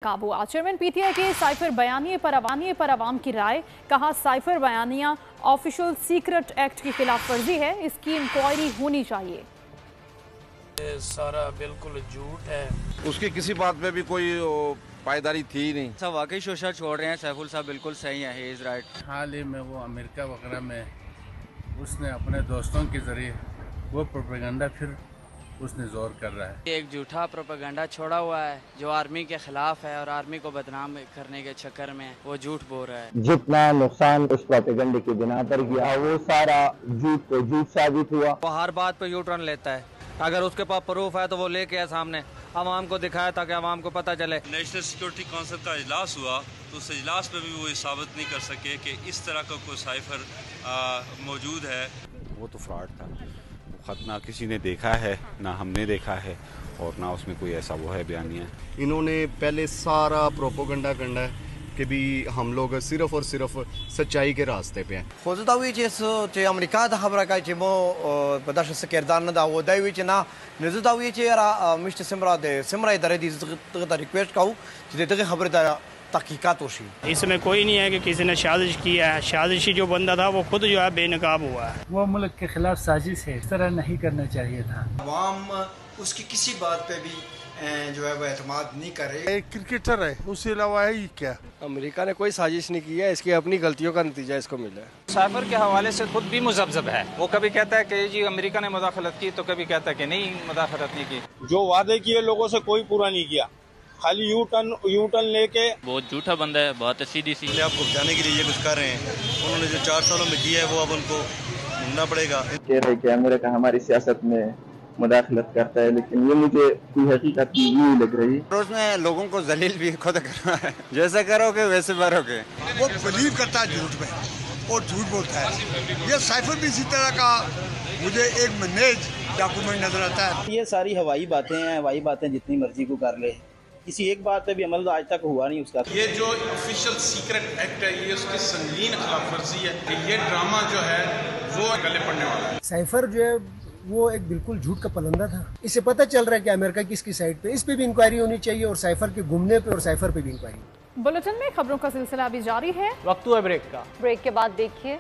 काबू। Chairman PTI के cipher बयानिए पर अवाम की राय। कहा साइफर बयानिया ऑफिशियल सीक्रेट एक्ट की खिलाफ वर्जी है, इसकी इंक्वायरी होनी चाहिए। सारा बिल्कुल झूठ है, उसकी किसी बात में भी कोई पायदारी थी नहीं। सब वाकई शोशा छोड़ रहे हैं। सैफुल साहब बिल्कुल सही है, ही इज राइट। हाल ही में वो अमेरिका वगैरह में उसने अपने दोस्तों के जरिए वो प्रोपेगेंडा फिर उसने जोर कर रहा है। एक झूठा प्रोपेगेंडा छोड़ा हुआ है जो आर्मी के खिलाफ है और आर्मी को बदनाम करने के चक्कर में वो झूठ बोल रहा है। जितना नुकसान उस प्रोपेगेंडे की बिना पर किया वो सारा झूठ साबित हुआ। वो हर बात पे यू टर्न लेता है। अगर उसके पास प्रूफ है तो वो लेके आए सामने, आवाम को दिखाया ताकि आवाम को पता चले। नेशनल सिक्योरिटी काउंसिल का इजलास हुआ तो उस इजलास में भी वो ये साबित नहीं कर सके कि इस तरह का कोई साइफर मौजूद है। वो तो फ्रॉड था, खत ना किसी ने देखा है ना हमने देखा है और ना उसमें कोई ऐसा वो है बयानिया। इन्होंने पहले सारा प्रोपोगंडा करना है कि भी हम लोग सिर्फ और सिर्फ सच्चाई के रास्ते पे हैं। खुदावी चे अमेरिका दा खबर का चे मो बदाश से किरदार न दा वो दावी चे ना नजुदावी चे मिस्टर सिमरा इधर दी रिक्वेस्ट काऊ जे तक खबर दा तहकीकात होशी। इसमें कोई नहीं है कि किसी ने साजिश किया है। साजिशी जो बंदा था वो खुद जो है बेनकाब हुआ है। वो मुल्क के खिलाफ साजिश है, इस तरह नहीं करना चाहिए था। अवाम उसकी किसी बात पे भी जो है वो एतमाद नहीं कर रहे। एक क्रिकेटर है, उसके अलावा है ही क्या। अमेरिका ने कोई साजिश नहीं की है, इसकी अपनी गलतियों का नतीजा इसको मिला है। साइफर के हवाले से खुद भी मुज़ब्ज़ब है। वो कभी कहता है कि जी अमेरिका ने मुदाखलत की, तो कभी कहता है कि नहीं मुदाखलत नहीं की। जो वादे किए लोगों से कोई पूरा नहीं किया, खाली यू टर्न लेके। बहुत झूठा बंदा है, बहुत सीधी सी। आपको बचाने के लिए ये कुछ कर रहे हैं, उन्होंने जो 4 सालों में किया है वो अब उनको भुगतना पड़ेगा। कह रहे कि अमेरिका हमारी सियासत में मुदाखलत करता है, लेकिन ये मुझे कोई हकीकत नहीं लग रही। उसमें लोगों को जलील भी खुद करना है, जैसे करोगे वैसे भरोगे। वो बिलीव करता है झूठ में और झूठ बोलता है। ये साइफर भी इसी तरह का मुझे एक मैनेज डॉक्यूमेंट नजर आता है। ये सारी हवाई बातें हैं, हवाई बातें जितनी मर्जी को कर ले, किसी एक बात पे भी अमल तो आज तक हुआ नहीं उसका। ये जो ऑफिशियल सीक्रेट एक्ट है ये उसकी संगीन खिलाफ वर्जी है कि ये ड्रामा जो है वो गले पड़ने वाला है। साइफर जो है वो एक बिल्कुल झूठ का पलंदा था। इससे पता चल रहा है कि अमेरिका किसकी साइड पे, इस पे भी इंक्वायरी होनी चाहिए और साइफर के घूमने पे और साइफर पे भी इंक्वायरी। बुलेटिन में खबरों का सिलसिला अभी जारी है। वक्त हुआ ब्रेक का। ब्रेक के बाद देखिए